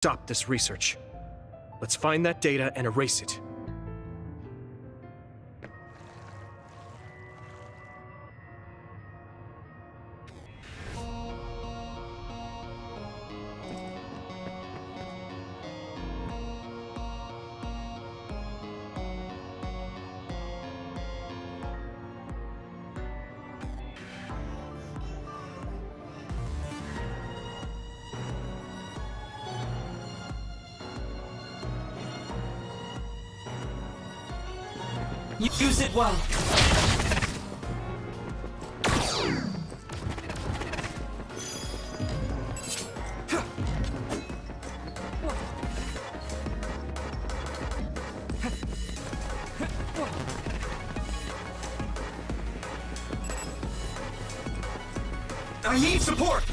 stop this research. Let's find that data and erase it. Use it well. I need support!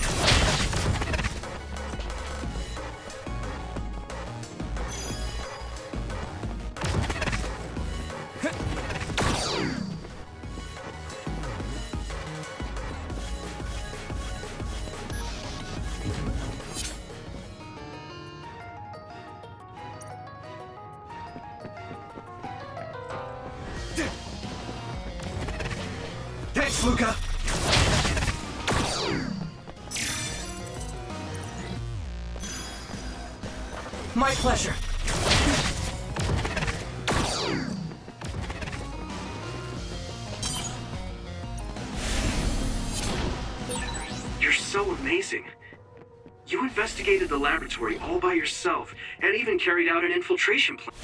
Thanks, Luca! My pleasure. You're so amazing. You investigated the laboratory all by yourself, and even carried out an infiltration plan.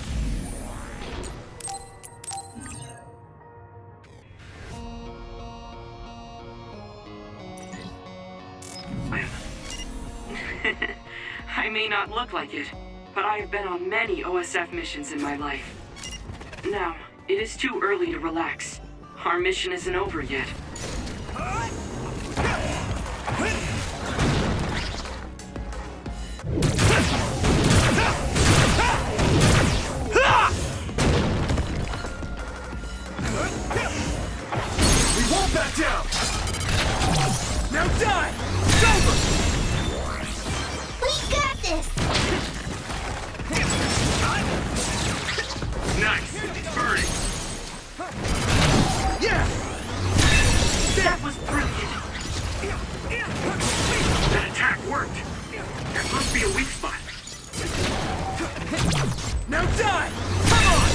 I may not look like it, but I have been on many OSF missions in my life. Now, it is too early to relax. Our mission isn't over yet. We won't back down! Now die! It's over! We got this! Nice! It's burning! Yeah! That was brilliant! That attack worked! There must be a weak spot. Now die! Come on!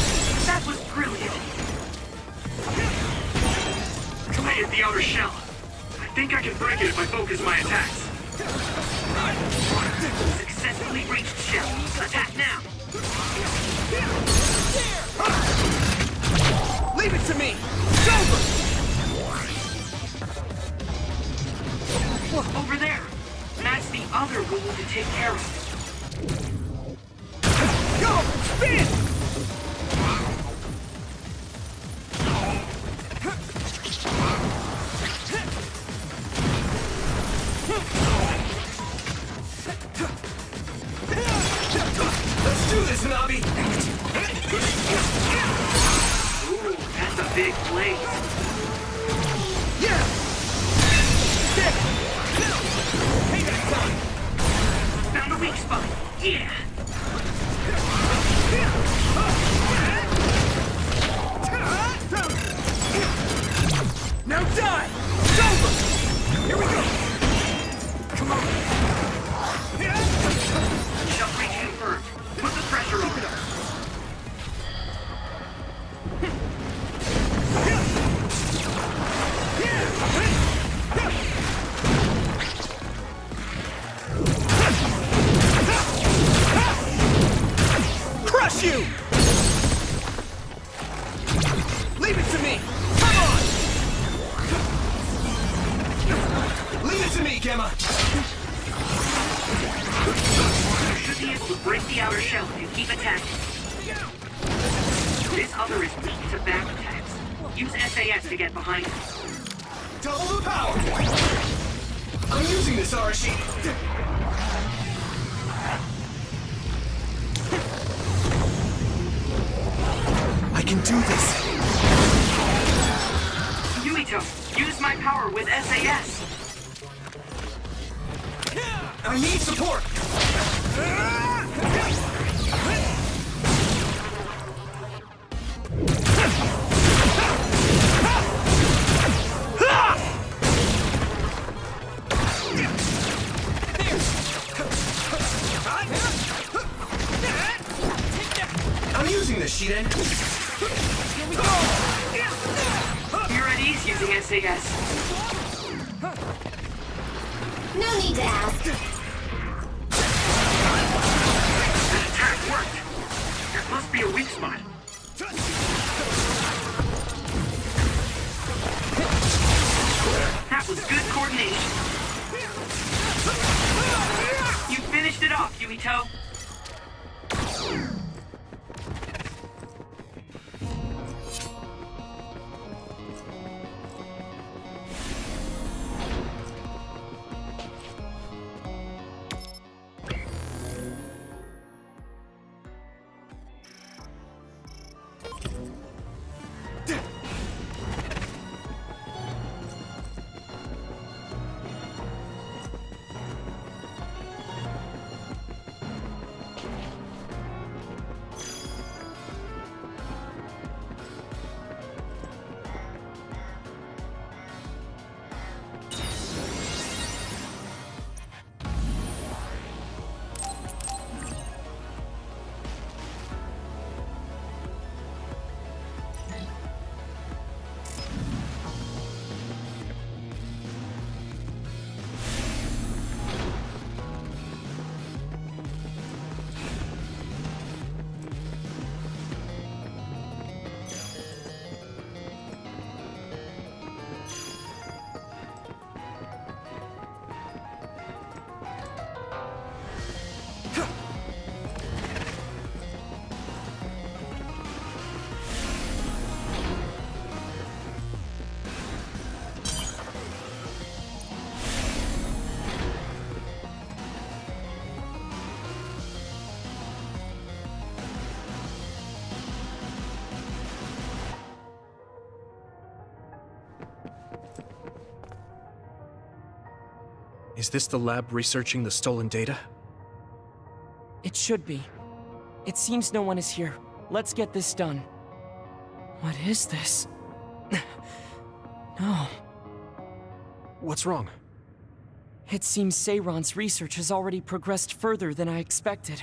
That was brilliant! I hit the outer shell. I think I can break it if I focus my attacks. Successfully reached shell. Attack now! Leave it to me! It's over! Over there! That's the other we need to take care of. Go! Spin! Let's do this, Nabi! Ooh, that's a big blaze. Yeah! Stick! Payback time! Found a weak spot. Yeah! Now die! It's over! Here we go! Come on! Shell breach confirmed. Put the pressure on. Crush you! Leave it to me! Come on! Leave it to me, Gemma! You should be able to break the outer shell and keep attacking. This other is weak to back attacks. Use SAS to get behind it. Double the power! I'm using this, Arashi! I can do this! Yuito, use my power with SAS! I need support! Shiren. Here we go! You're at ease using SAS. No need to ask. That attack worked. There must be a weak spot. That was good coordination. You finished it off, Yumito. Is this the lab researching the stolen data? It should be. It seems no one is here. Let's get this done. What is this? No. What's wrong? It seems Seiron's research has already progressed further than I expected.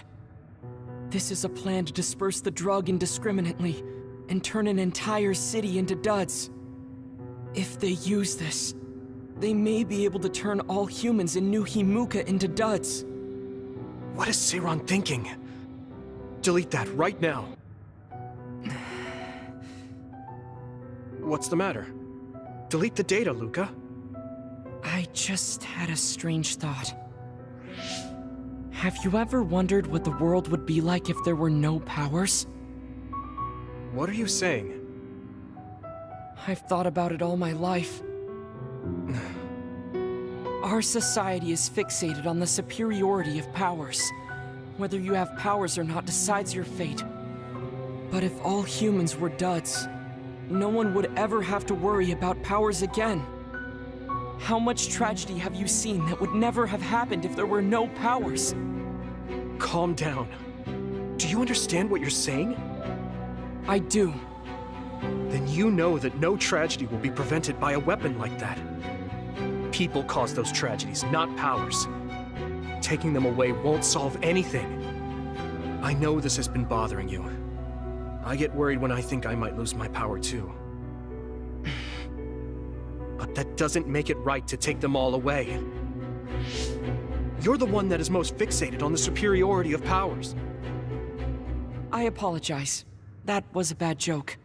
This is a plan to disperse the drug indiscriminately and turn an entire city into duds. If they use this, they may be able to turn all humans in New Himuka into duds. What is Seiron thinking? Delete that right now. What's the matter? Delete the data, Luca. I just had a strange thought. Have you ever wondered what the world would be like if there were no powers? What are you saying? I've thought about it all my life. Our society is fixated on the superiority of powers. Whether you have powers or not decides your fate. But if all humans were duds, no one would ever have to worry about powers again. How much tragedy have you seen that would never have happened if there were no powers? Calm down. Do you understand what you're saying? I do. Then you know that no tragedy will be prevented by a weapon like that. People cause those tragedies, not powers. Taking them away won't solve anything. I know this has been bothering you. I get worried when I think I might lose my power too. But that doesn't make it right to take them all away. You're the one that is most fixated on the superiority of powers. I apologize. That was a bad joke.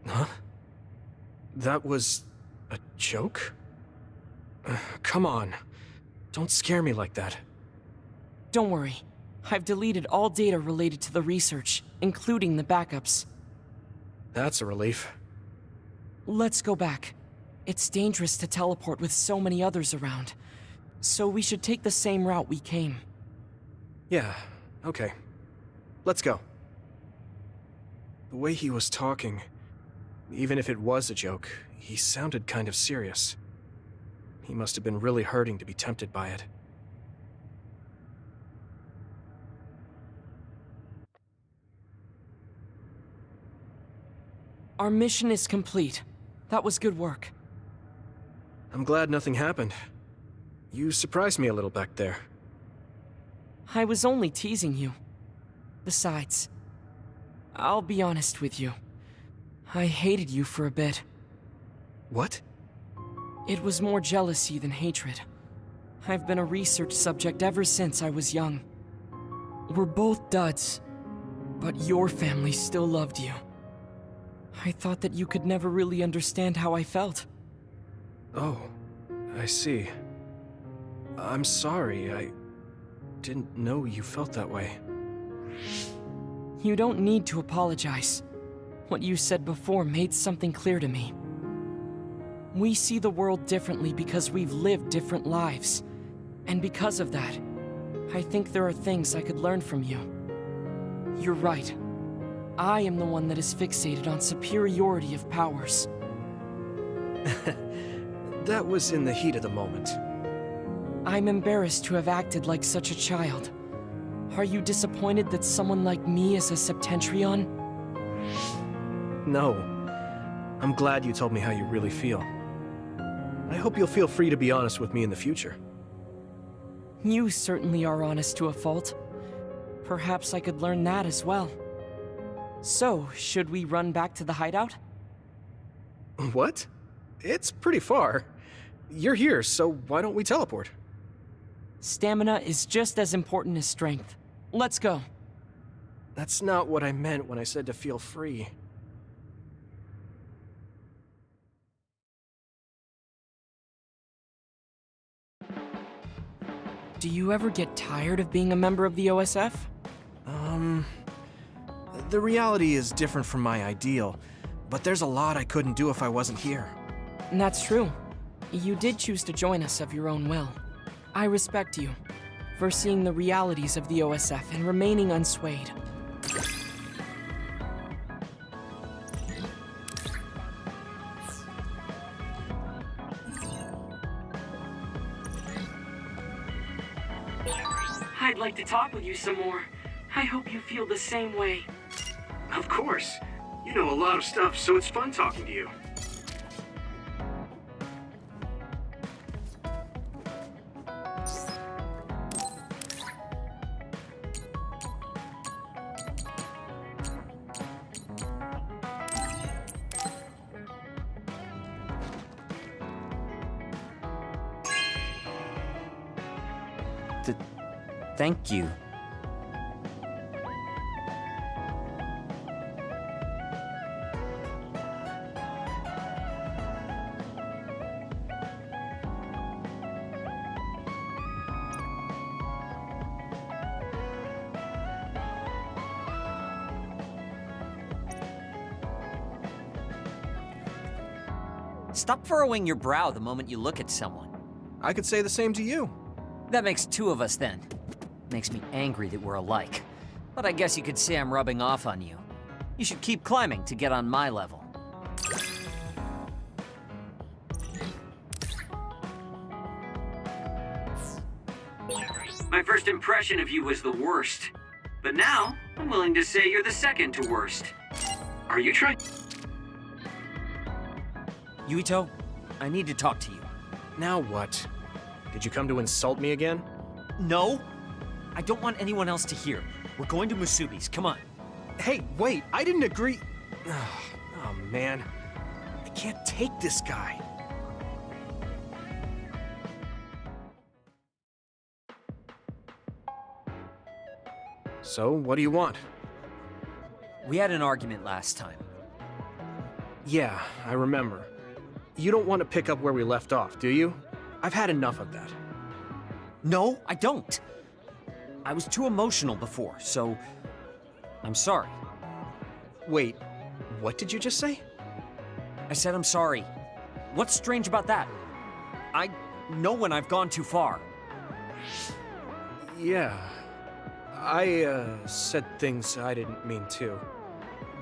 Huh? That was a joke? Come on. Don't scare me like that. Don't worry. I've deleted all data related to the research, including the backups. That's a relief. Let's go back. It's dangerous to teleport with so many others around. So we should take the same route we came. Yeah, okay. Let's go. The way he was talking, even if it was a joke, he sounded kind of serious. He must have been really hurting to be tempted by it. Our mission is complete. That was good work. I'm glad nothing happened. You surprised me a little back there. I was only teasing you. Besides, I'll be honest with you. I hated you for a bit. What? It was more jealousy than hatred. I've been a research subject ever since I was young. We're both duds, but your family still loved you. I thought that you could never really understand how I felt. Oh, I see. I'm sorry, I didn't know you felt that way. You don't need to apologize. What you said before made something clear to me. We see the world differently because we've lived different lives. And because of that, I think there are things I could learn from you. You're right. I am the one that is fixated on superiority of powers. That was in the heat of the moment. I'm embarrassed to have acted like such a child. Are you disappointed that someone like me is a Septentrion? No. I'm glad you told me how you really feel. I hope you'll feel free to be honest with me in the future. You certainly are honest to a fault. Perhaps I could learn that as well. So, should we run back to the hideout? What? It's pretty far. You're here, so why don't we teleport? Stamina is just as important as strength. Let's go. That's not what I meant when I said to feel free. Do you ever get tired of being a member of the OSF? The reality is different from my ideal, but there's a lot I couldn't do if I wasn't here. And that's true. You did choose to join us of your own will. I respect you for seeing the realities of the OSF and remaining unswayed. I'd like to talk with you some more. I hope you feel the same way. Of course. You know a lot of stuff, so it's fun talking to you. Thank you. Stop furrowing your brow the moment you look at someone. I could say the same to you. That makes two of us then. Makes me angry that we're alike. But I guess you could say I'm rubbing off on you. You should keep climbing to get on my level. My first impression of you was the worst. But now, I'm willing to say you're the second to worst. Are you trying? Yuito, I need to talk to you. Now what? Did you come to insult me again? No! I don't want anyone else to hear. We're going to Musubi's, come on. Hey, wait, I didn't agree. Oh, man. I can't take this guy. So, what do you want? We had an argument last time. Yeah, I remember. You don't want to pick up where we left off, do you? I've had enough of that. No, I don't. I was too emotional before, so I'm sorry. Wait, what did you just say? I said I'm sorry. What's strange about that? I know when I've gone too far. Yeah, I said things I didn't mean to.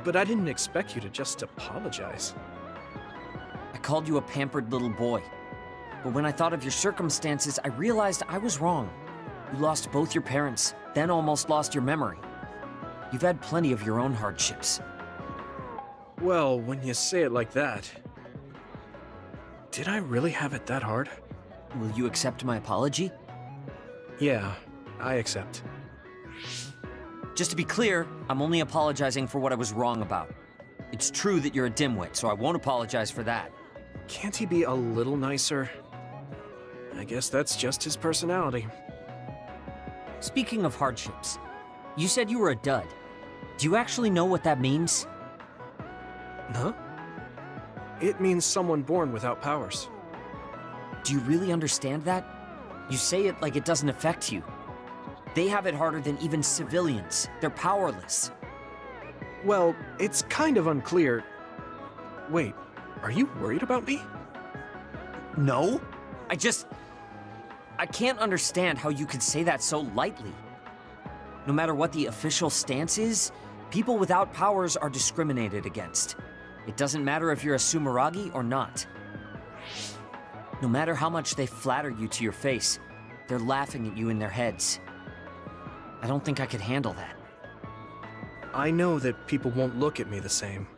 But I didn't expect you to just apologize. I called you a pampered little boy. But when I thought of your circumstances, I realized I was wrong. You lost both your parents, then almost lost your memory. You've had plenty of your own hardships. Well, when you say it like that... Did I really have it that hard? Will you accept my apology? Yeah, I accept. Just to be clear, I'm only apologizing for what I was wrong about. It's true that you're a dimwit, so I won't apologize for that. Can't he be a little nicer? I guess that's just his personality. Speaking of hardships, you said you were a dud. Do you actually know what that means? Huh? It means someone born without powers. Do you really understand that? You say it like it doesn't affect you. They have it harder than even civilians. They're powerless. Well, it's kind of unclear. Wait, are you worried about me? No? I can't understand how you could say that so lightly. No matter what the official stance is, people without powers are discriminated against. It doesn't matter if you're a Sumeragi or not. No matter how much they flatter you to your face, they're laughing at you in their heads. I don't think I could handle that. I know that people won't look at me the same,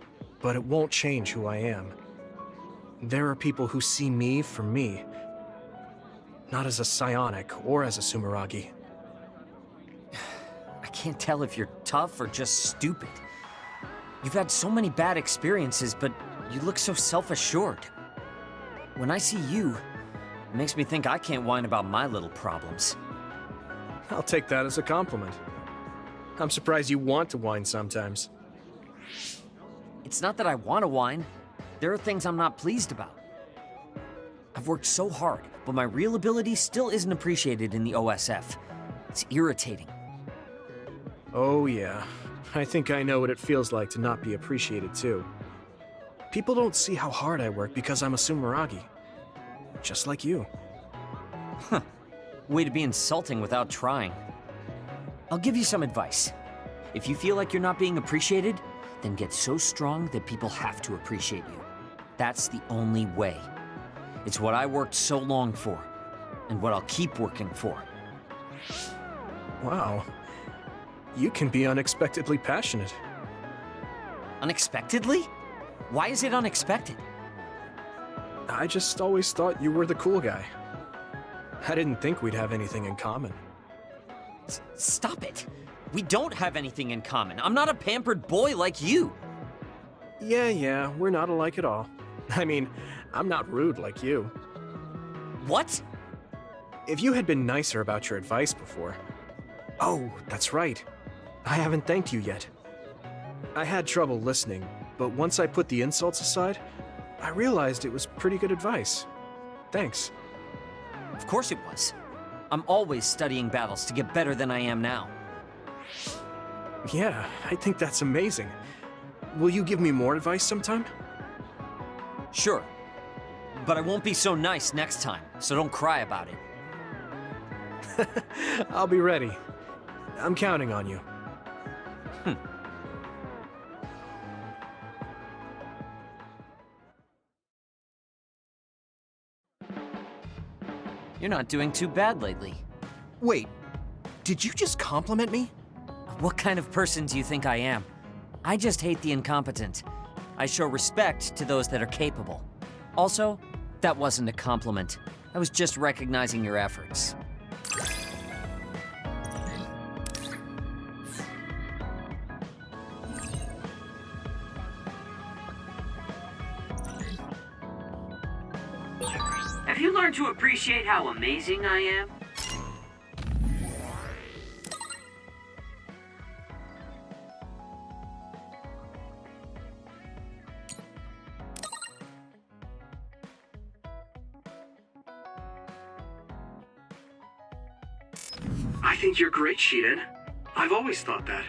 but it won't change who I am. There are people who see me for me, not as a psionic or as a Sumeragi. I can't tell if you're tough or just stupid. You've had so many bad experiences, but you look so self-assured. When I see you, it makes me think I can't whine about my little problems. I'll take that as a compliment. I'm surprised you want to whine sometimes. It's not that I want to whine. There are things I'm not pleased about. I've worked so hard, but my real ability still isn't appreciated in the OSF. It's irritating. Oh yeah, I think I know what it feels like to not be appreciated too. People don't see how hard I work because I'm a Sumeragi. Just like you. Huh. Way to be insulting without trying. I'll give you some advice. If you feel like you're not being appreciated, then get so strong that people have to appreciate you. That's the only way. It's what I worked so long for, and what I'll keep working for. Wow. You can be unexpectedly passionate. Unexpectedly? Why is it unexpected? I just always thought you were the cool guy. I didn't think we'd have anything in common. Stop it! We don't have anything in common. I'm not a pampered boy like you. Yeah, we're not alike at all. I mean, I'm not rude like you. What? If you had been nicer about your advice before... Oh, that's right. I haven't thanked you yet. I had trouble listening, but once I put the insults aside, I realized it was pretty good advice. Thanks. Of course it was. I'm always studying battles to get better than I am now. Yeah, I think that's amazing. Will you give me more advice sometime? Sure. But I won't be so nice next time, so don't cry about it. I'll be ready. I'm counting on you. You're not doing too bad lately. Wait, did you just compliment me? What kind of person do you think I am? I just hate the incompetent. I show respect to those that are capable. Also, that wasn't a compliment. I was just recognizing your efforts. Have you learned to appreciate how amazing I am? I think you're great, Shiden. I've always thought that.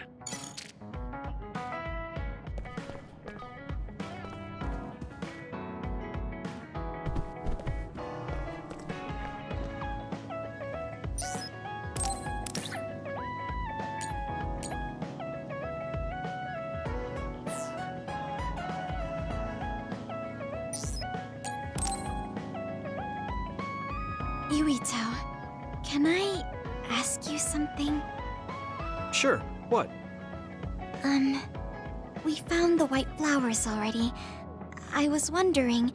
Yuito, can I ask you something? Sure, what? We found the white flowers already. I was wondering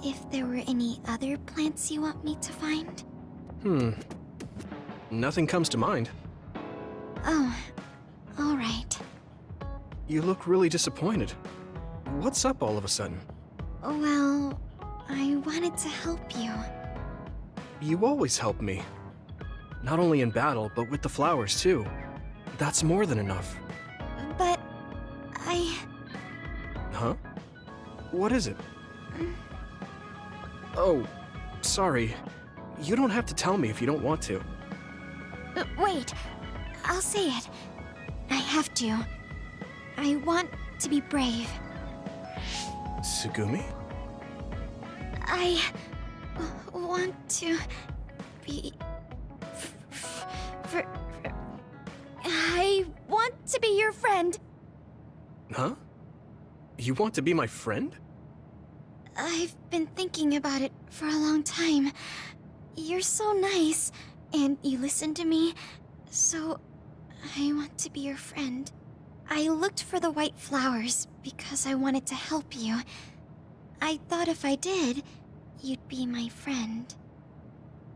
if there were any other plants you want me to find? Nothing comes to mind. Oh, You look really disappointed. What's up all of a sudden? Well, I wanted to help you. You always help me. Not only in battle, but with the flowers too. That's more than enough. But Huh? What is it? Oh, sorry. You don't have to tell me if you don't want to. Wait, I'll say it. I have to. I want to be brave. Tsugumi? I want to be. I want to be your friend. Huh? You want to be my friend? I've been thinking about it for a long time. You're so nice, and you listen to me, so I want to be your friend. I looked for the white flowers because I wanted to help you. I thought if I did, you'd be my friend.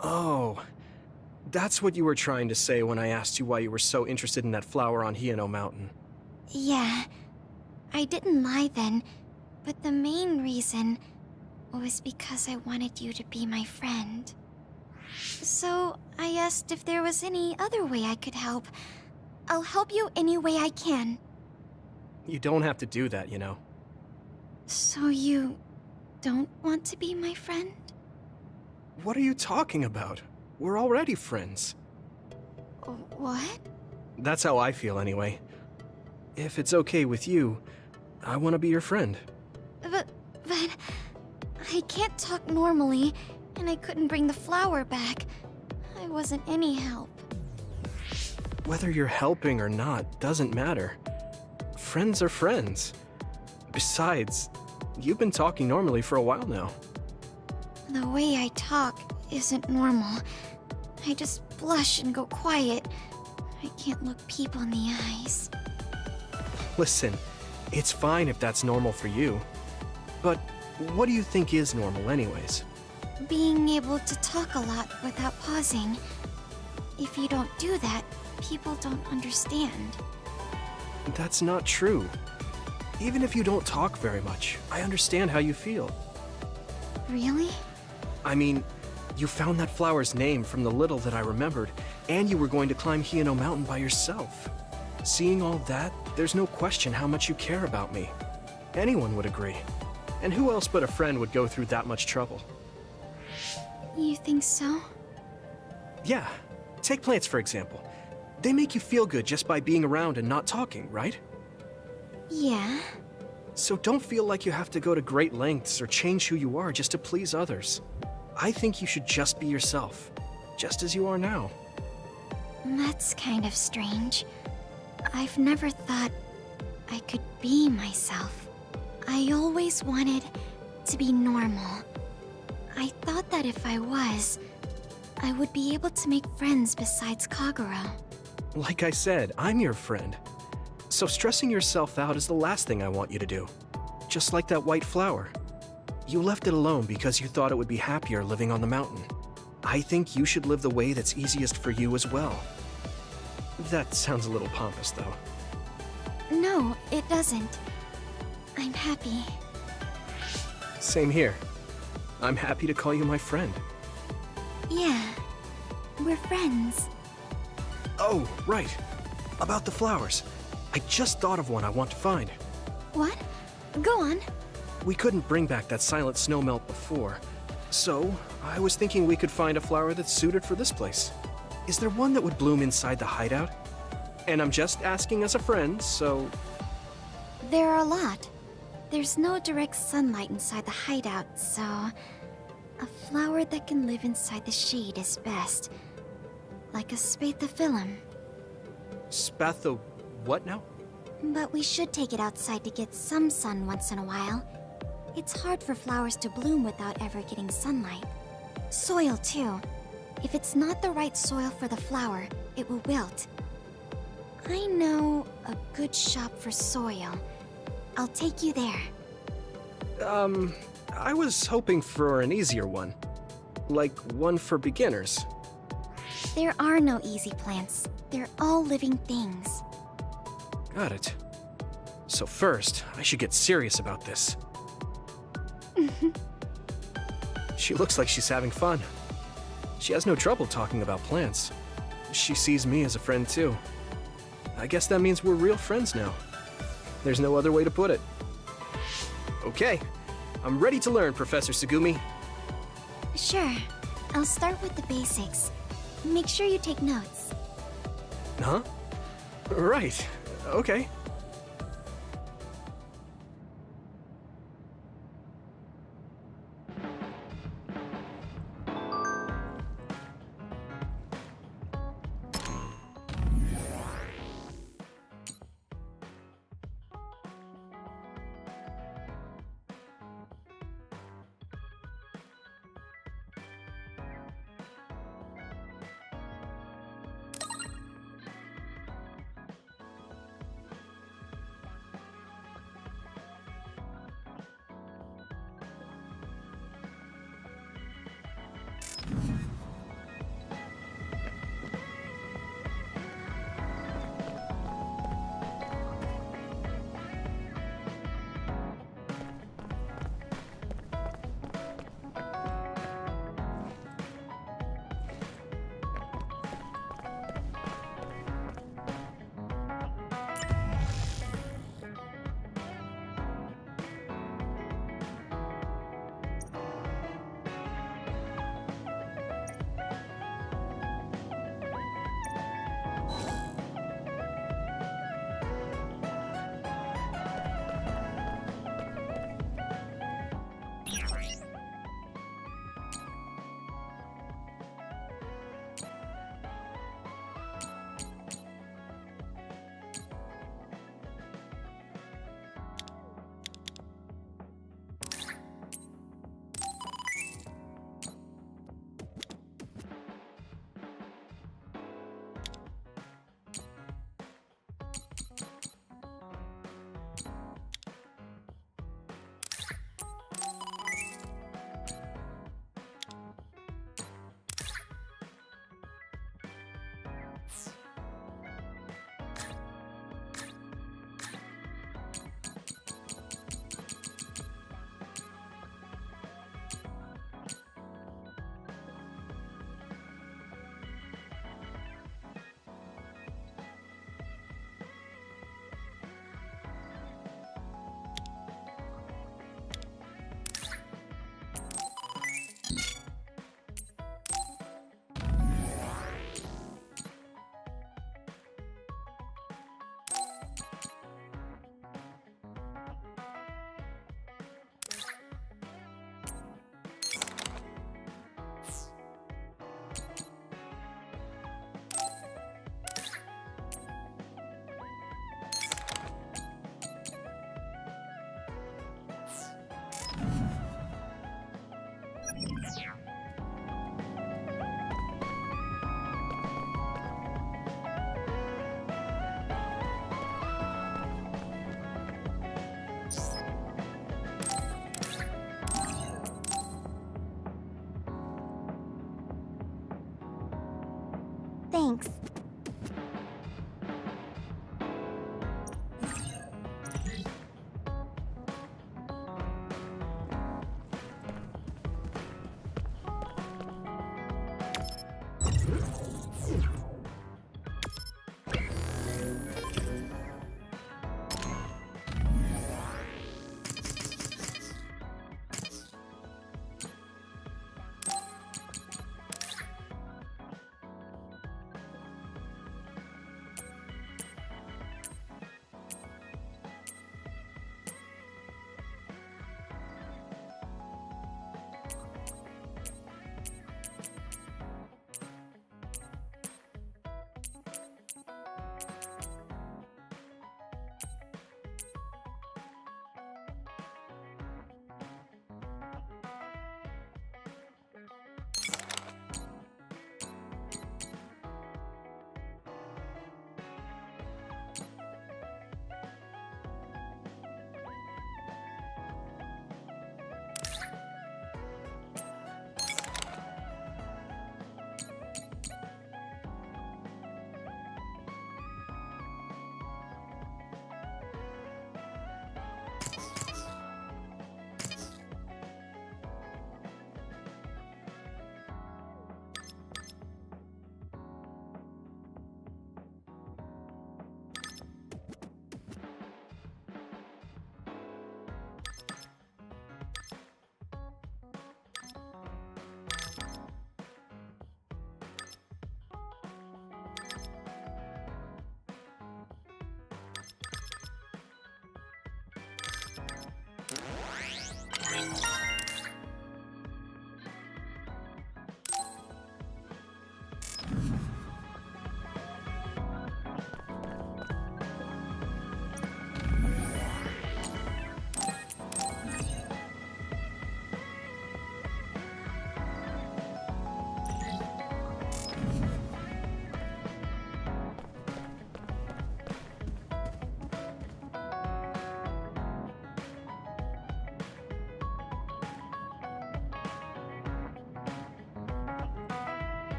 Oh, that's what you were trying to say when I asked you why you were so interested in that flower on Hiyano Mountain. Yeah, I didn't lie then, but the main reason was because I wanted you to be my friend. So I asked if there was any other way I could help. I'll help you any way I can. You don't have to do that, you know. So you don't want to be my friend? What are you talking about? We're already friends. What? That's how I feel anyway. If it's okay with you, I want to be your friend. But I can't talk normally, and I couldn't bring the flower back. I wasn't any help. Whether you're helping or not doesn't matter. Friends are friends. Besides, you've been talking normally for a while now. The way I talk isn't normal. I just blush and go quiet. I can't look people in the eyes. Listen, it's fine if that's normal for you. But what do you think is normal anyways? Being able to talk a lot without pausing. If you don't do that, people don't understand. That's not true. Even if you don't talk very much, I understand how you feel. Really? I mean, you found that flower's name from the little that I remembered, and you were going to climb Hiyano Mountain by yourself. Seeing all that, there's no question how much you care about me. Anyone would agree. And who else but a friend would go through that much trouble? You think so? Yeah. Take plants, for example. They make you feel good just by being around and not talking, right? Yeah. So don't feel like you have to go to great lengths or change who you are just to please others. I think you should just be yourself, just as you are now. That's kind of strange. I've never thought I could be myself. I always wanted to be normal. I thought that if I was, I would be able to make friends besides Kagura. Like I said, I'm your friend. So stressing yourself out is the last thing I want you to do. Just like that white flower. You left it alone because you thought it would be happier living on the mountain. I think you should live the way that's easiest for you as well. That sounds a little pompous, though. No, it doesn't. I'm happy. Same here. I'm happy to call you my friend. Yeah, we're friends. Oh, right. About the flowers. I just thought of one I want to find. What? Go on. We couldn't bring back that silent snowmelt before, so I was thinking we could find a flower that's suited for this place. Is there one that would bloom inside the hideout? And I'm just asking as a friend, so... There are a lot. There's no direct sunlight inside the hideout, so... A flower that can live inside the shade is best. Like a spathiphyllum. Spatho... what now? But we should take it outside to get some sun once in a while. It's hard for flowers to bloom without ever getting sunlight. Soil, too. If it's not the right soil for the flower, it will wilt. I know a good shop for soil. I'll take you there. I was hoping for an easier one. Like one for beginners. There are no easy plants. They're all living things. Got it. So first, I should get serious about this. She looks like she's having fun. She has no trouble talking about plants. She sees me as a friend too. I guess that means we're real friends now. There's no other way to put it. Okay, I'm ready to learn, Professor Sugumi. Sure. I'll start with the basics. Make sure you take notes. Huh? Right. Okay.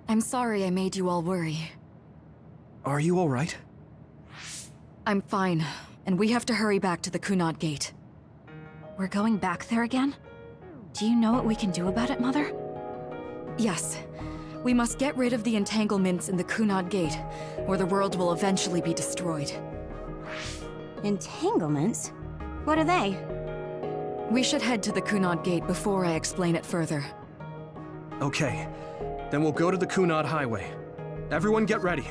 I'm sorry I made you all worry. Are you alright? I'm fine, and we have to hurry back to the Kunad Gate. We're going back there again? Do you know what we can do about it, Mother? Yes. We must get rid of the entanglements in the Kunad Gate, or the world will eventually be destroyed. Entanglements? What are they? We should head to the Kunad Gate before I explain it further. Okay, then we'll go to the Kunad Highway. Everyone get ready.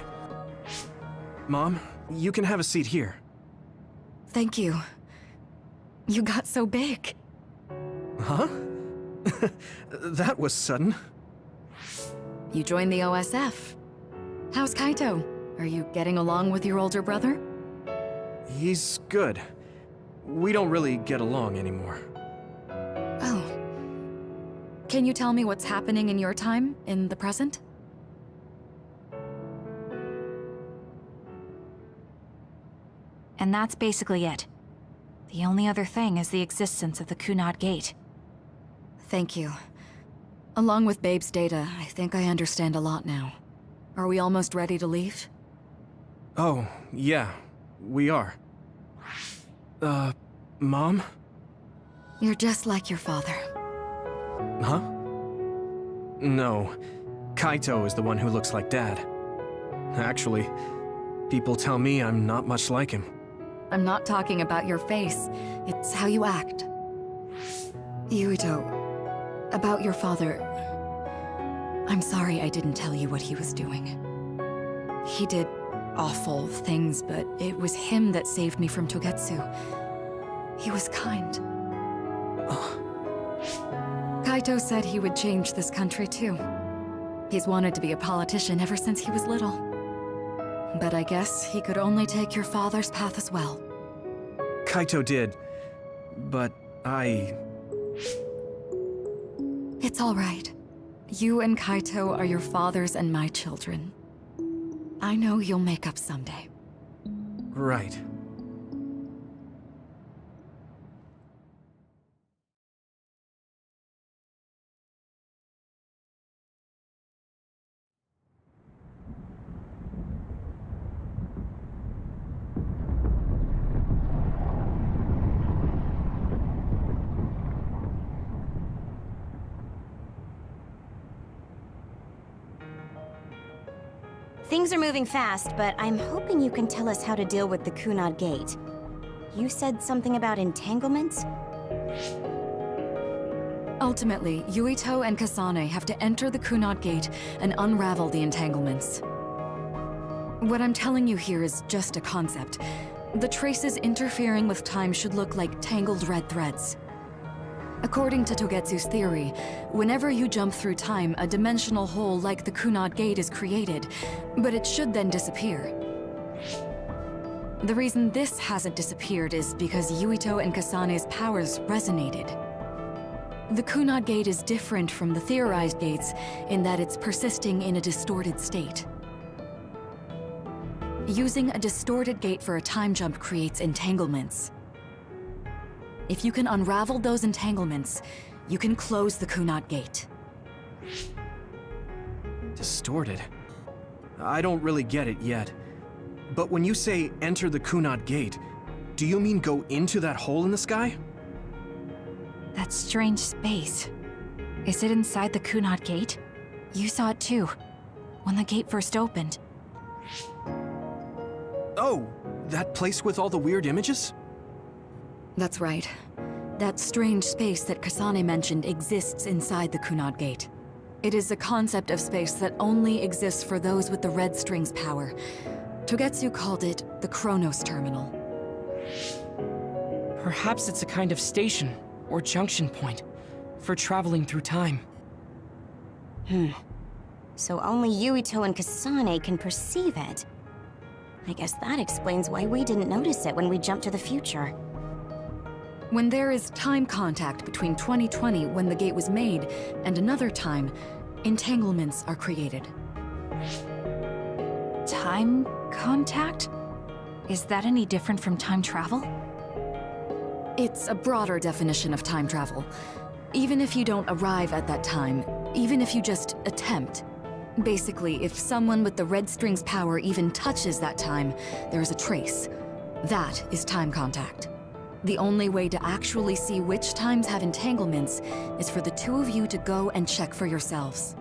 Mom, you can have a seat here. Thank you. You got so big. Huh? That was sudden. You joined the OSF. How's Kaito? Are you getting along with your older brother? He's good. We don't really get along anymore. Oh. Can you tell me what's happening in your time, in the present? And that's basically it. The only other thing is the existence of the Kunad Gate. Thank you. Along with Babe's data, I think I understand a lot now. Are we almost ready to leave? Oh, yeah, we are. Mom? You're just like your father. Huh? No, Kaito is the one who looks like Dad. Actually, people tell me I'm not much like him. I'm not talking about your face. It's how you act. Yuito, about your father... I'm sorry I didn't tell you what he was doing. He did awful things, but it was him that saved me from Togetsu. He was kind. Kaito said he would change this country too. He's wanted to be a politician ever since he was little. But I guess he could only take your father's path as well. Kaito did, but It's all right. You and Kaito are your father's and my children. I know you'll make up someday. Right. Things are moving fast, but I'm hoping you can tell us how to deal with the Kunad Gate. You said something about entanglements? Ultimately, Yuito and Kasane have to enter the Kunad Gate and unravel the entanglements. What I'm telling you here is just a concept. The traces interfering with time should look like tangled red threads. According to Togetsu's theory, whenever you jump through time, a dimensional hole like the Kunad Gate is created, but it should then disappear. The reason this hasn't disappeared is because Yuito and Kasane's powers resonated. The Kunad Gate is different from the theorized gates in that it's persisting in a distorted state. Using a distorted gate for a time jump creates entanglements. If you can unravel those entanglements, you can close the Kunad Gate. Distorted? I don't really get it yet. But when you say enter the Kunad Gate, do you mean go into that hole in the sky? That strange space. Is it inside the Kunad Gate? You saw it too, when the gate first opened. Oh, that place with all the weird images? That's right. That strange space that Kasane mentioned exists inside the Kunad Gate. It is a concept of space that only exists for those with the red string's power. Togetsu called it the Chronos Terminal. Perhaps it's a kind of station or junction point for traveling through time. So only Yuito and Kasane can perceive it. I guess that explains why we didn't notice it when we jumped to the future. When there is time contact between 2020, when the gate was made, and another time, entanglements are created. Time contact? Is that any different from time travel? It's a broader definition of time travel. Even if you don't arrive at that time, even if you just attempt, Basically, if someone with the red string's power even touches that time, there is a trace. That is time contact. The only way to actually see which times have entanglements is for the two of you to go and check for yourselves.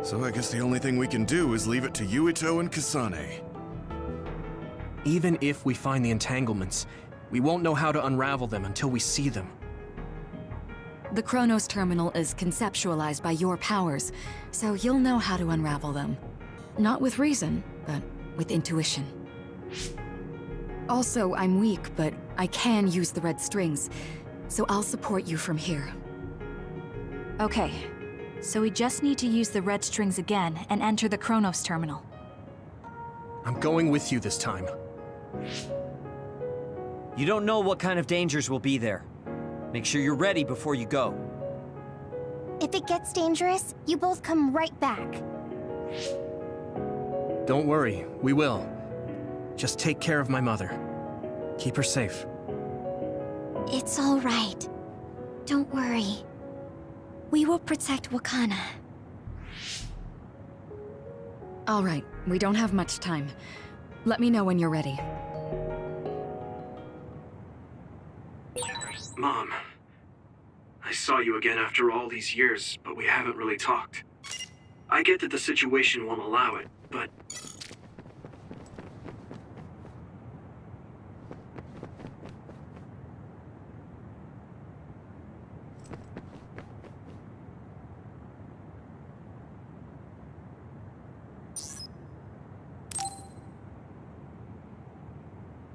So I guess the only thing we can do is leave it to Yuito and Kasane. Even if we find the entanglements, we won't know how to unravel them until we see them. The Chronos Terminal is conceptualized by your powers, so you'll know how to unravel them. Not with reason, but with intuition. Also, I'm weak, but I can use the red strings, so I'll support you from here. Okay, so we just need to use the red strings again and enter the Chronos Terminal. I'm going with you this time. You don't know what kind of dangers will be there. Make sure you're ready before you go. If it gets dangerous, you both come right back. Don't worry, we will. Just take care of my mother. Keep her safe. It's all right. Don't worry. We will protect Wakana. All right, we don't have much time. Let me know when you're ready. Mom, I saw you again after all these years, but we haven't really talked. I get that the situation won't allow it, but...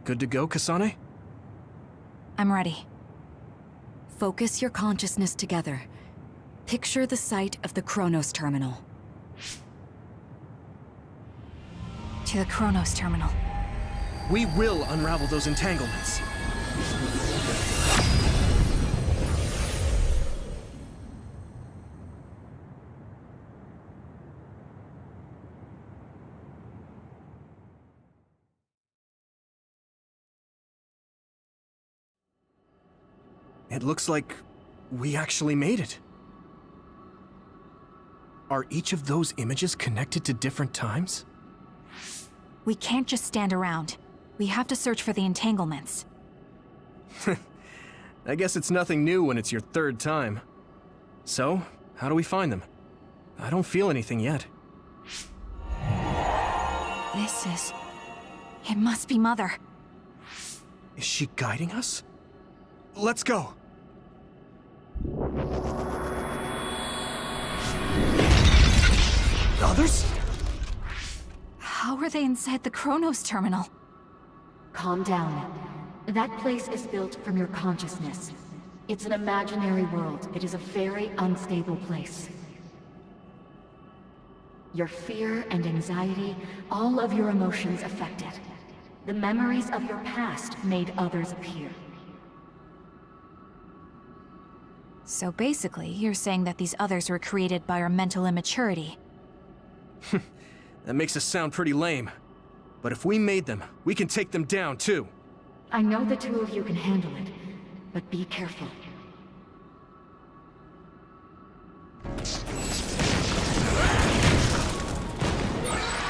Good to go, Kasane? I'm ready. Focus your consciousness together. Picture the site of the Chronos Terminal. To the Chronos Terminal. We will unravel those entanglements. It looks like we actually made it. Are each of those images connected to different times? We can't just stand around. We have to search for the entanglements. I guess it's nothing new when it's your third time. So, how do we find them? I don't feel anything yet. It must be Mother. Is she guiding us? Let's go! Others? How are they inside the Chronos Terminal? Calm down. That place is built from your consciousness. It's an imaginary world. It is a very unstable place. Your fear and anxiety, all of your emotions affected. The memories of your past made others appear. So basically, you're saying that these others were created by our mental immaturity. That makes us sound pretty lame. But if we made them, we can take them down too. I know the two of you can handle it, but be careful.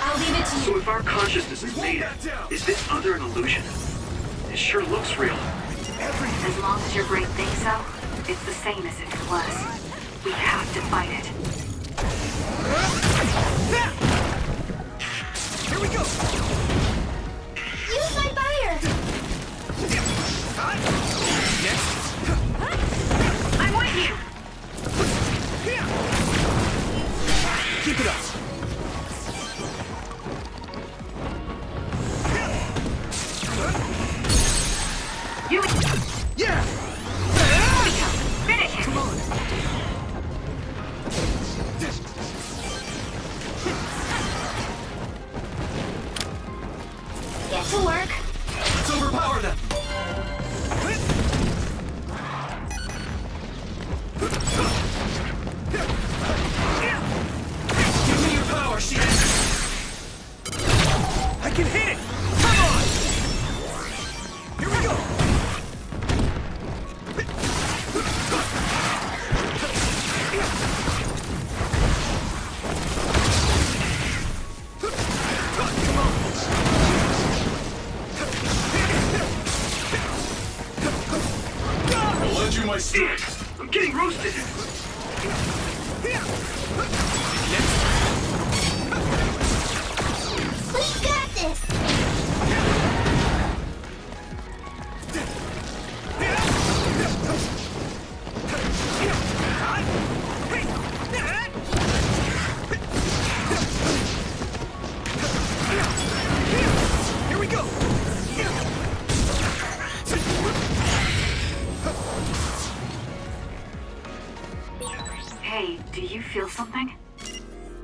I'll leave it to you. So if our consciousness is made, is this other an illusion? It sure looks real. As long as your brain thinks so, it's the same as if it was. We have to fight it. Here we go! Use my fire! Next! I'm with you! Keep it up! You... Yeah! Finish it! Come on! Get to work. Let's overpower them! Give me your power, Sheik! I can hit it! Come on! Here we go!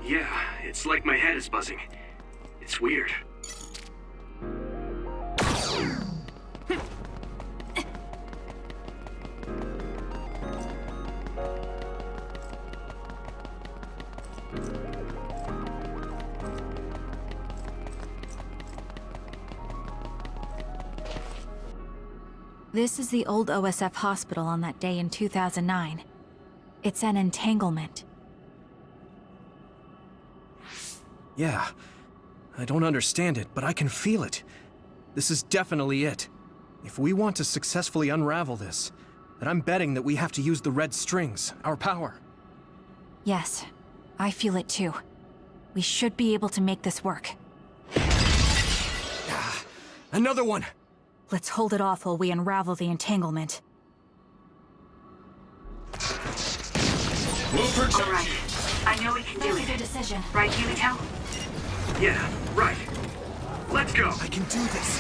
Yeah, it's like my head is buzzing. It's weird. This is the old OSF hospital on that day in 2009. It's an entanglement. Yeah. I don't understand it, but I can feel it. This is definitely it. If we want to successfully unravel this, then I'm betting that we have to use the red strings, our power. Yes, I feel it too. We should be able to make this work. Another one! Let's hold it off while we unravel the entanglement. All right. I know we can do it. Good decision. Right, Yumito? Yeah, right. Let's go! I can do this!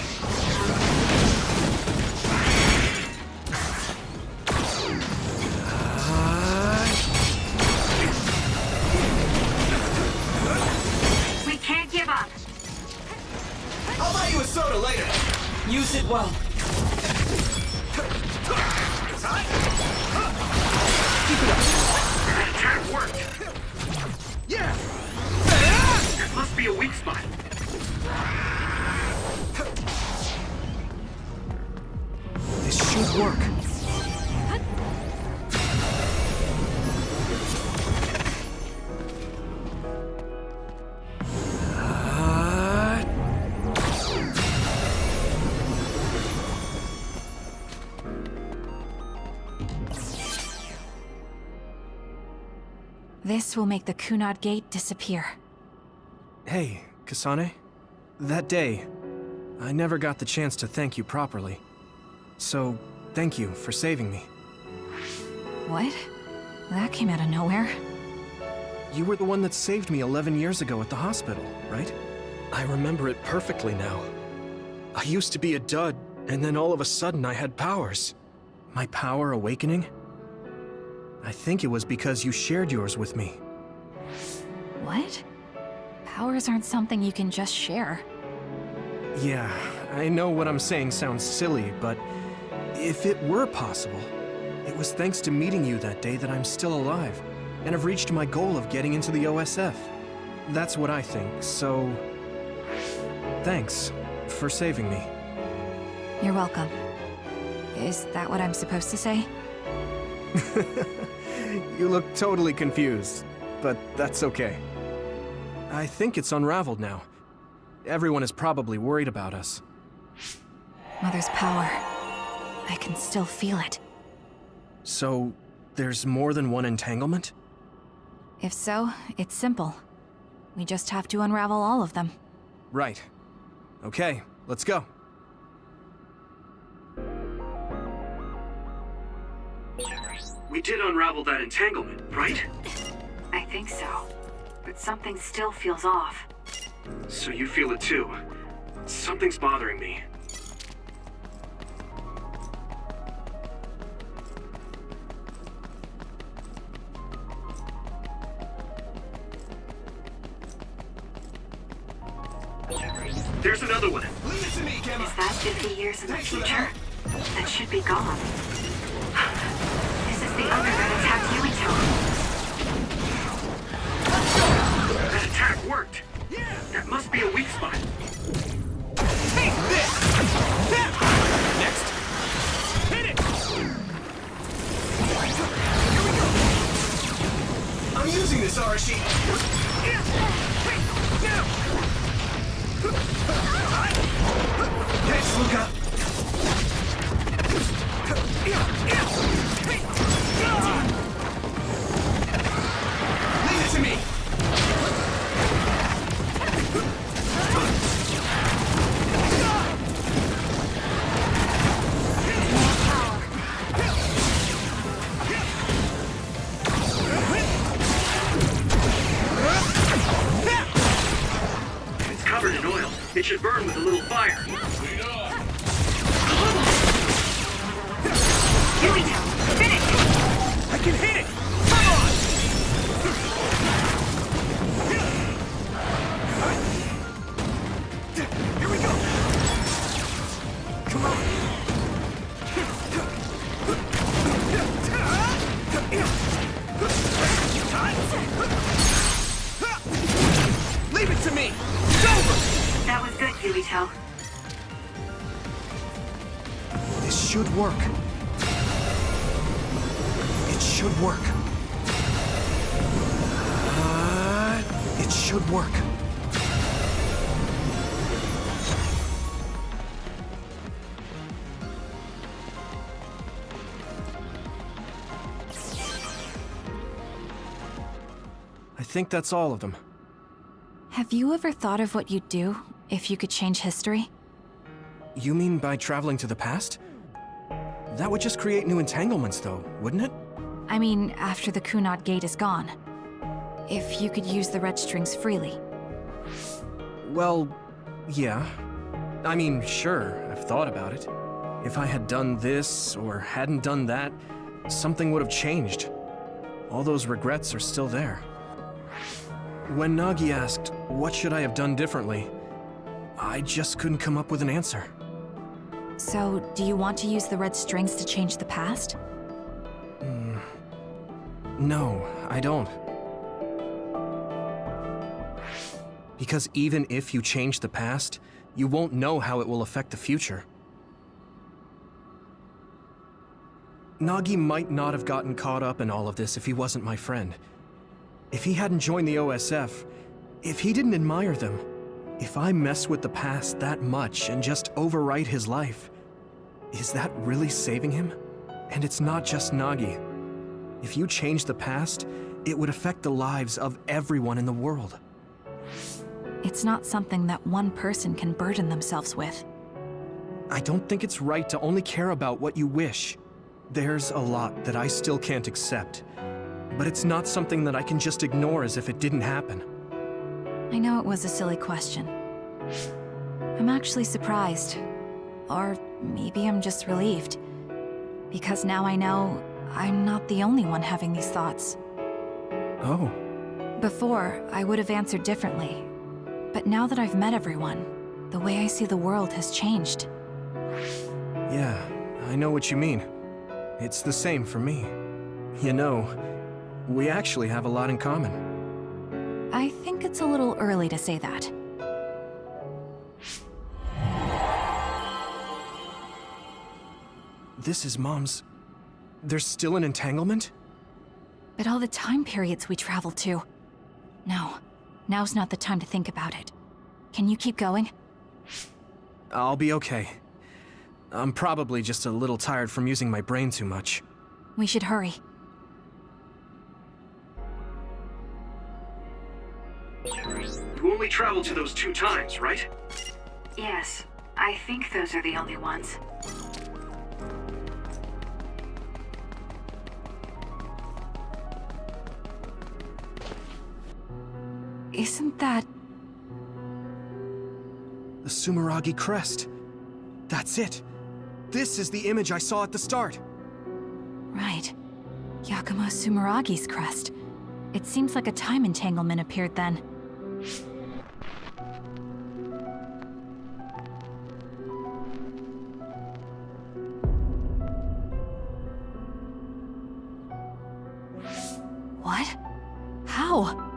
We can't give up. I'll buy you a soda later! Use it well. Keep it up! That attack worked! Yeah! There must be a weak spot. This should work. This will make the Kunad Gate disappear. Hey, Kasane. That day, I never got the chance to thank you properly. So, thank you for saving me. What? That came out of nowhere. You were the one that saved me 11 years ago at the hospital, right? I remember it perfectly now. I used to be a dud, and then all of a sudden I had powers. My power awakening? I think it was because you shared yours with me. What? Powers aren't something you can just share. Yeah, I know what I'm saying sounds silly, but if it were possible, it was thanks to meeting you that day that I'm still alive, and have reached my goal of getting into the OSF. That's what I think, so... thanks for saving me. You're welcome. Is that what I'm supposed to say? You look totally confused, but that's okay. I think it's unraveled now. Everyone is probably worried about us. Mother's power. I can still feel it. So, there's more than one entanglement? If so, it's simple. We just have to unravel all of them. Right. Okay, let's go. We did unravel that entanglement, right? I think so. But something still feels off. So you feel it too. Something's bothering me. There's another one. Leave it to me, Gemma. Is that 50 years in the future? That should be gone. This is the other that attacked Yumito. That attack worked. That must be a weak spot. Take this! Next. Hit it! I'm using this Arashi. Thanks, Luca. Leave it to me. It's covered in oil. It should burn with a little fire. Yumito, finish! I can hit it! Come on! Yuito. This should work. It should work. It should work. I think that's all of them. Have you ever thought of what you'd do if you could change history? You mean by traveling to the past? That would just create new entanglements, though, wouldn't it? I mean, after the Kunad Gate is gone. If you could use the red strings freely. Well, yeah. I mean, sure, I've thought about it. If I had done this, or hadn't done that, something would have changed. All those regrets are still there. When Nagi asked, what should I have done differently, I just couldn't come up with an answer. So, do you want to use the red strings to change the past? No, I don't. Because even if you change the past, you won't know how it will affect the future. Nagi might not have gotten caught up in all of this if he wasn't my friend. If he hadn't joined the OSF, if he didn't admire them, if I mess with the past that much and just overwrite his life, is that really saving him? And it's not just Nagi. If you change the past, it would affect the lives of everyone in the world. It's not something that one person can burden themselves with. I don't think it's right to only care about what you wish. There's a lot that I still can't accept, but it's not something that I can just ignore as if it didn't happen. I know it was a silly question. I'm actually surprised. Or maybe I'm just relieved. Because now I know I'm not the only one having these thoughts. Oh. Before, I would have answered differently. But now that I've met everyone, the way I see the world has changed. Yeah, I know what you mean. It's the same for me. You know, we actually have a lot in common. I think it's a little early to say that. This is Mom's... There's still an entanglement? But all the time periods we traveled to. No, now's not the time to think about it. Can you keep going? I'll be okay. I'm probably just a little tired from using my brain too much. We should hurry. You only traveled to those 2 times, right? Yes, I think those are the only ones. Isn't that... The Sumeragi crest. That's it. This is the image I saw at the start. Right. Yakumo Sumeragi's crest. It seems like a time entanglement appeared then. What? How?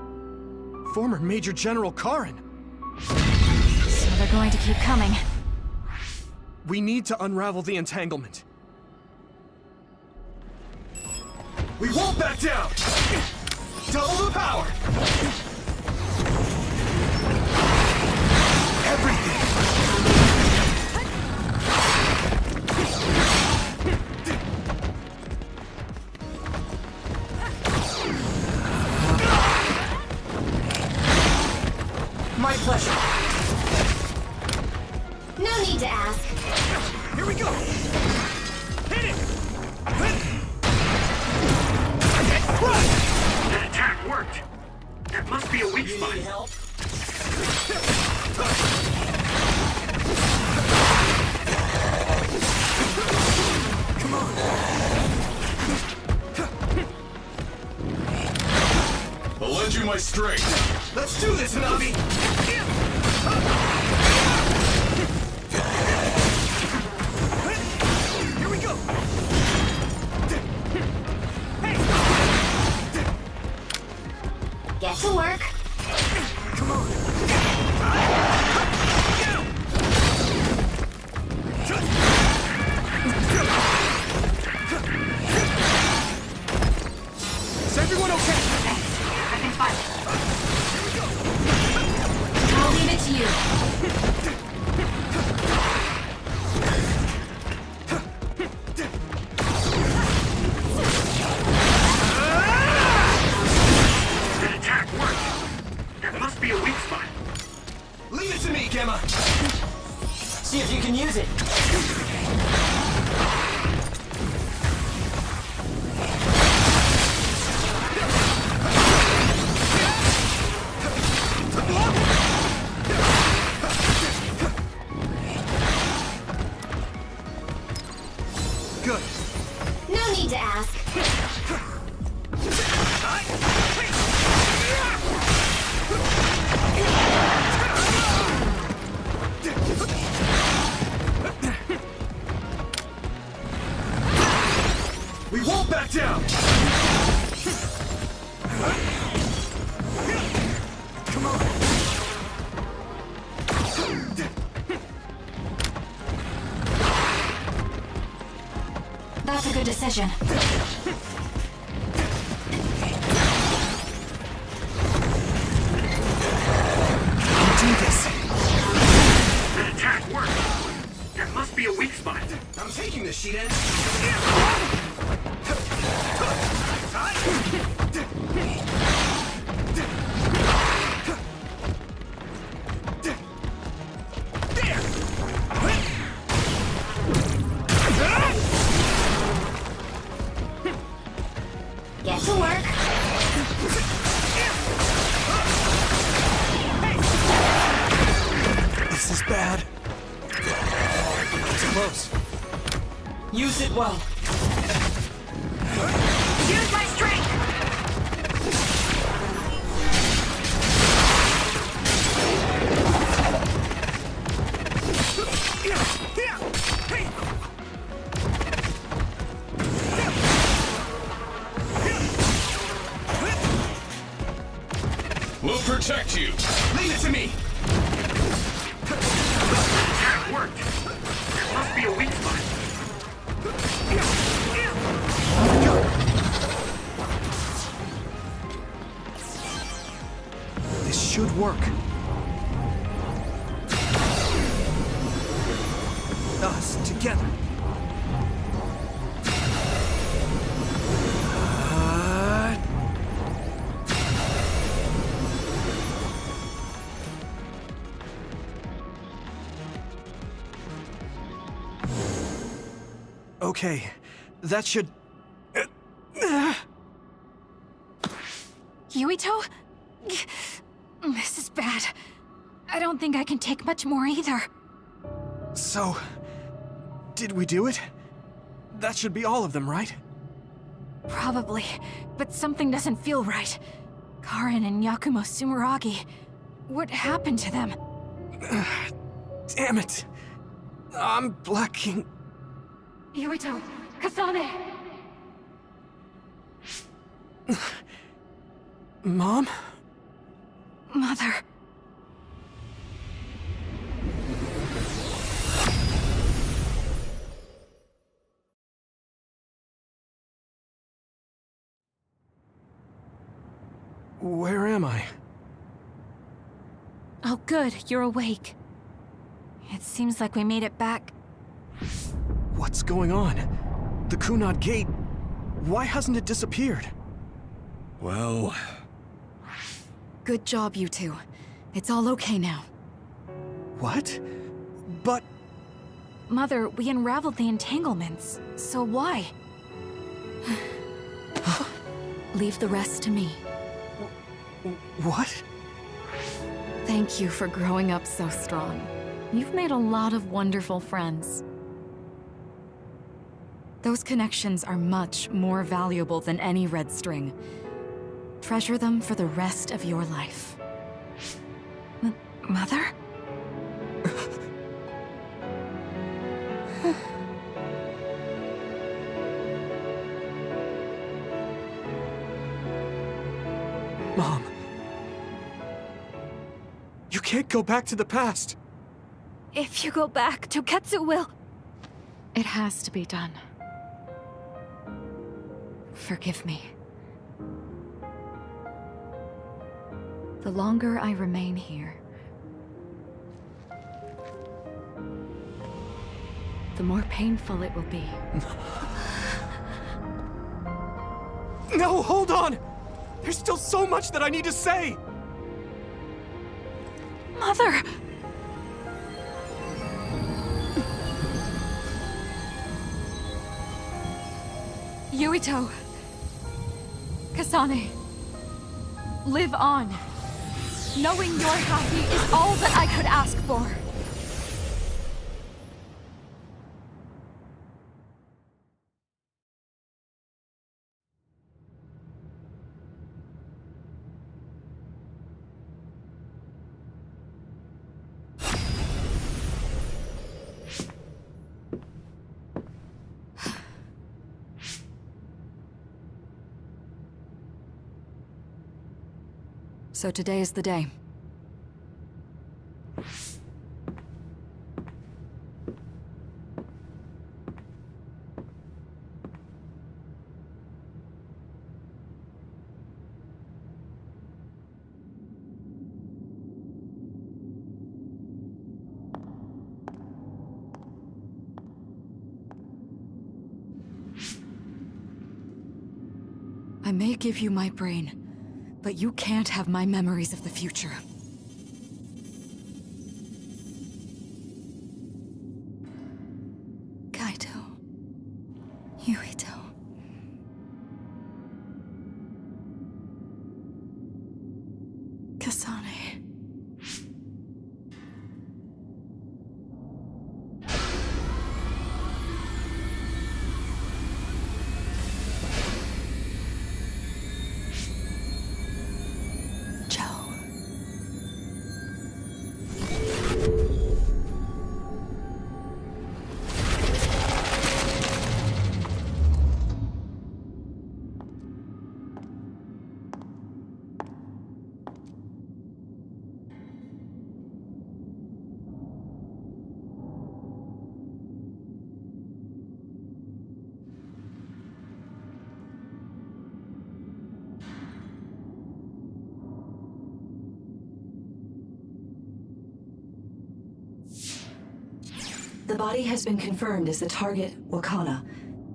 Former Major General Karin. So they're going to keep coming. We need to unravel the entanglement. We won't back down! Double the power! Everything! My pleasure. No need to ask. Here we go! Hit it! That attack worked! That must be a weak spot. Come on! I'll lend you my strength. Let's do this, Navi! Here we go! Get to work. Come on! That attack worked! That must be a weak spot. Leave it to me, Gemma! See if you can use it. Good. No need to ask. We won't back down! Come on! That's a good decision. Do this! That attack worked! That must be a weak spot. I'm taking this, sheet end. Get to work. This is bad. It's close. Use it well. Use my strength! We'll protect you. Leave it to me! That worked! There must be a weak spot. This should work. Us together. Okay, that should... Yuito? This is bad. I don't think I can take much more either. So... did we do it? That should be all of them, right? Probably, but something doesn't feel right. Karin and Yakumo Sumeragi. What happened to them? Damn it! I'm blacking... Yuito, Kasane! Mom? Mother. Where am I? Oh good, you're awake. It seems like we made it back. What's going on? The Kunad Gate... why hasn't it disappeared? Well, Good job, you two. It's all okay now. What? But... Mother, we unraveled the entanglements. So why? Leave the rest to me. what? Thank you for growing up so strong. You've made a lot of wonderful friends. Those connections are much more valuable than any red string. Treasure them for the rest of your life. Mother? Mom. You can't go back to the past. If you go back, Toketsu will... It has to be done. Forgive me. The longer I remain here, the more painful it will be. No, hold on! There's still so much that I need to say! Mother! Yuito. Kasane. Live on. Knowing you're happy is all that I could ask for. So today is the day. I may give you my brain, but you can't have my memories of the future. Kaito. Yuito. Kasane. The body has been confirmed as the target, Wakana.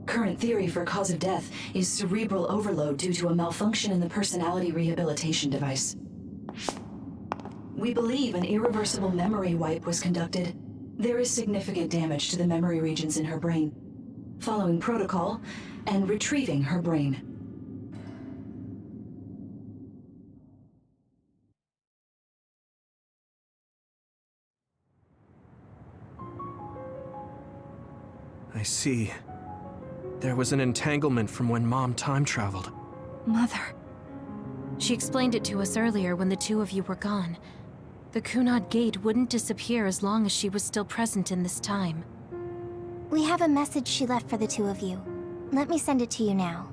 Current theory for cause of death is cerebral overload due to a malfunction in the personality rehabilitation device. We believe an irreversible memory wipe was conducted. There is significant damage to the memory regions in her brain. Following protocol and retrieving her brain. I see. There was an entanglement from when Mom time traveled. Mother. She explained it to us earlier when the two of you were gone. The Kunad Gate wouldn't disappear as long as she was still present in this time. We have a message she left for the two of you. Let me send it to you now.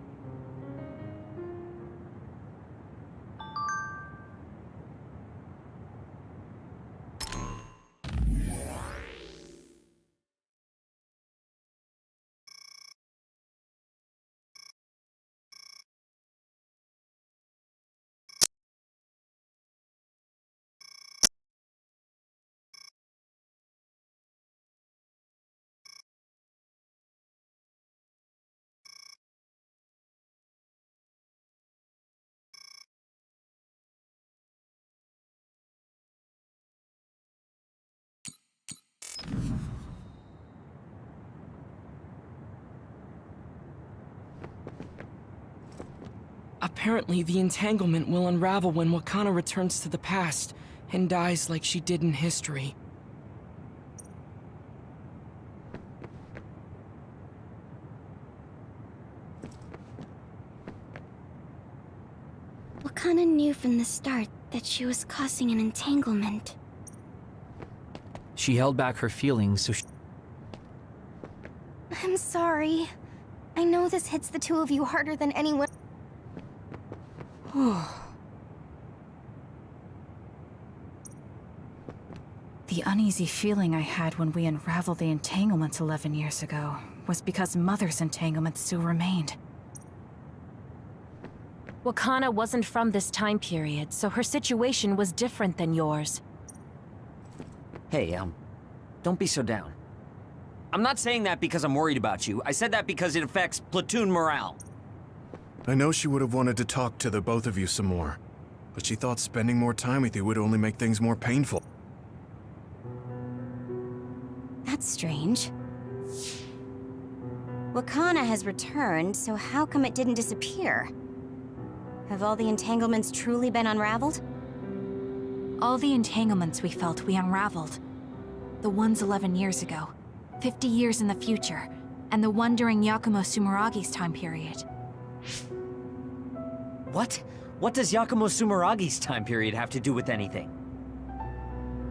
Apparently, the entanglement will unravel when Wakana returns to the past and dies like she did in history. Wakana knew from the start that she was causing an entanglement. She held back her feelings so I'm sorry. I know this hits the two of you harder than anyone. The uneasy feeling I had when we unraveled the entanglements 11 years ago was because Mother's entanglement still remained. Wakana wasn't from this time period, so her situation was different than yours. Hey, don't be so down. I'm not saying that because I'm worried about you. I said that because it affects platoon morale. I know she would have wanted to talk to the both of you some more, but she thought spending more time with you would only make things more painful. That's strange. Wakana has returned, so how come it didn't disappear? Have all the entanglements truly been unraveled? All the entanglements we felt we unraveled. The ones 11 years ago, 50 years in the future, and the one during Yakumo Sumeragi's time period. What? What does Yakumo Sumeragi's time period have to do with anything?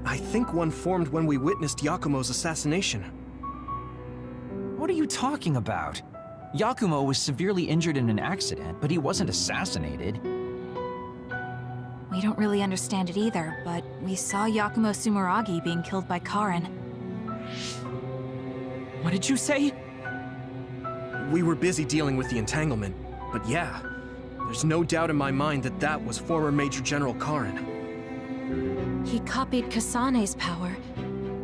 I think one formed when we witnessed Yakumo's assassination. What are you talking about? Yakumo was severely injured in an accident, but he wasn't assassinated. We don't really understand it either, but we saw Yakumo Sumeragi being killed by Karin. What did you say? We were busy dealing with the entanglement, but yeah, there's no doubt in my mind that that was former Major General Karin. He copied Kasane's power.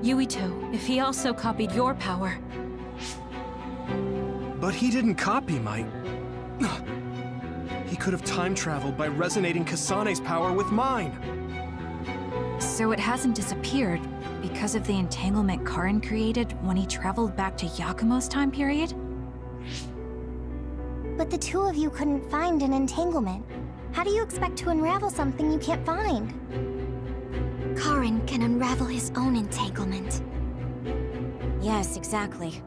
Yuito, if he also copied your power. But he didn't copy my... He could have time traveled by resonating Kasane's power with mine. So it hasn't disappeared because of the entanglement Karin created when he traveled back to Yakumo's time period? But the two of you couldn't find an entanglement. How do you expect to unravel something you can't find? Karin can unravel his own entanglement. Yes, exactly.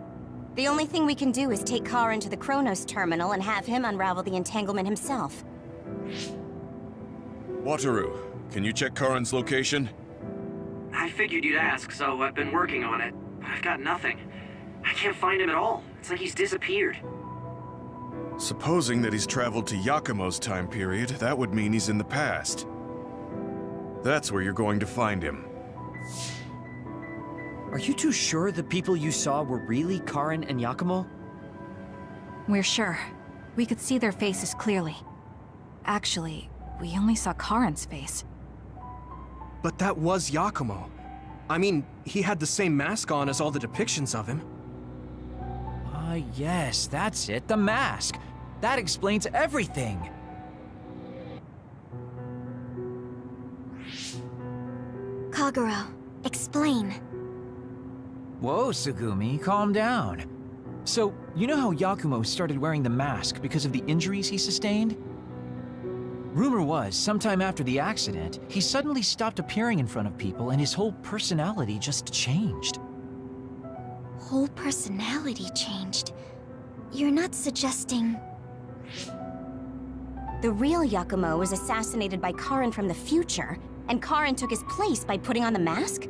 The only thing we can do is take Karin to the Chronos terminal and have him unravel the entanglement himself. Wataru, can you check Karin's location? I figured you'd ask, so I've been working on it. But I've got nothing. I can't find him at all. It's like he's disappeared. Supposing that he's traveled to Yakumo's time period, that would mean he's in the past. That's where you're going to find him. Are you two sure the people you saw were really Karin and Yakumo? We're sure. We could see their faces clearly. Actually, we only saw Karin's face. But that was Yakumo. I mean, he had the same mask on as all the depictions of him. Yes, that's it, the mask. That explains everything. Kagero, explain. Whoa, Sugumi, calm down. So, you know how Yakumo started wearing the mask because of the injuries he sustained? Rumor was, sometime after the accident, he suddenly stopped appearing in front of people and his whole personality just changed. Whole personality changed. You're not suggesting... The real Yakumo was assassinated by Karin from the future, and Karin took his place by putting on the mask?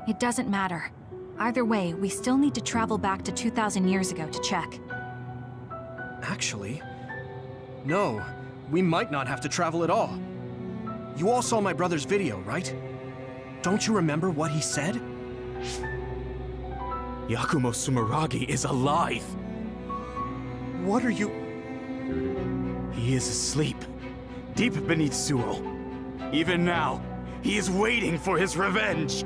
It doesn't matter. Either way, we still need to travel back to 2,000 years ago to check. Actually, no. We might not have to travel at all. You all saw my brother's video, right? Don't you remember what he said? Yakumo Sumeragi is alive! What are you... He is asleep, deep beneath Suo. Even now, he is waiting for his revenge!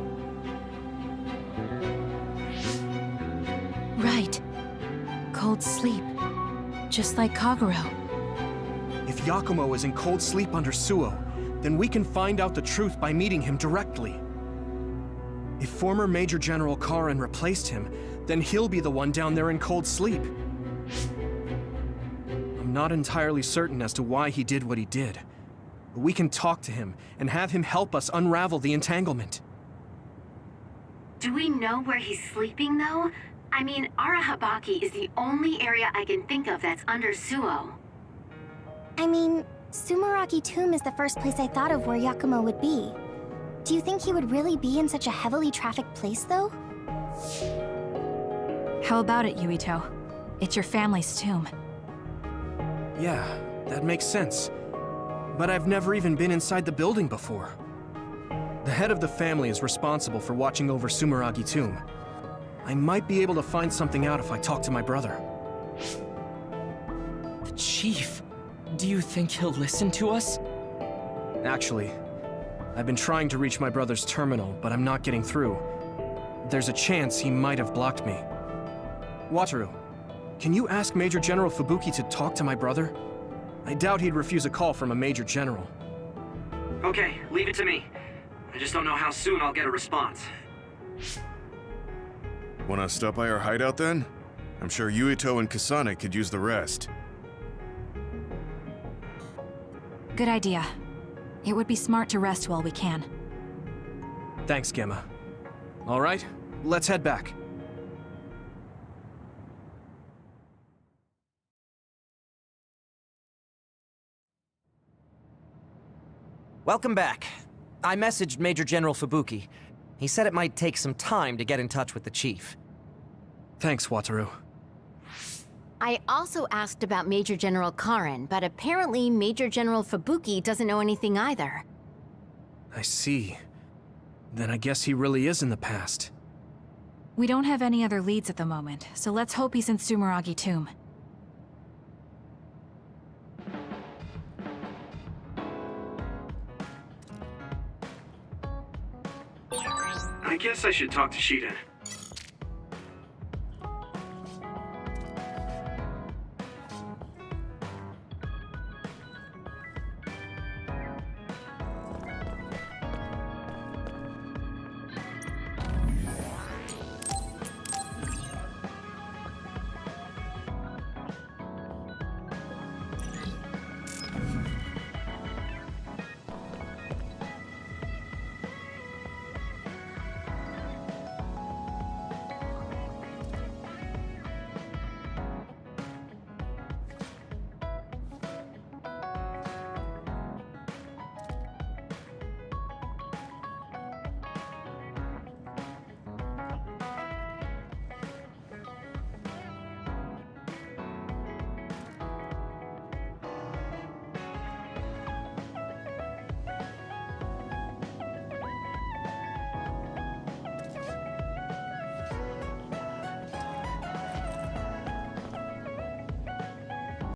Right. Cold sleep. Just like Kagero. If Yakumo is in cold sleep under Suo, then we can find out the truth by meeting him directly. If former Major General Karin replaced him, then he'll be the one down there in cold sleep. I'm not entirely certain as to why he did what he did, but we can talk to him and have him help us unravel the entanglement. Do we know where he's sleeping, though? I mean, Arahabaki is the only area I can think of that's under Suo. I mean, Sumeragi Tomb is the first place I thought of where Yakumo would be. Do you think he would really be in such a heavily trafficked place, though? How about it, Yuito? It's your family's tomb. Yeah, that makes sense. But I've never even been inside the building before. The head of the family is responsible for watching over Sumeragi Tomb. I might be able to find something out if I talk to my brother. The Chief. Do you think he'll listen to us? Actually, I've been trying to reach my brother's terminal, but I'm not getting through. there's a chance he might have blocked me. Wataru, can you ask Major General Fubuki to talk to my brother? I doubt he'd refuse a call from a Major General. Okay, leave it to me. I just don't know how soon I'll get a response. Wanna stop by our hideout then? I'm sure Yuito and Kasane could use the rest. Good idea. It would be smart to rest while we can. Thanks, Gemma. All right, let's head back. Welcome back. I messaged Major General Fubuki. He said it might take some time to get in touch with the chief. Thanks, Wataru. I also asked about Major General Karen, but apparently Major General Fubuki doesn't know anything either. I see. Then I guess he really is in the past. We don't have any other leads at the moment, so let's hope he's in Sumeragi Tomb. I guess I should talk to Shiden.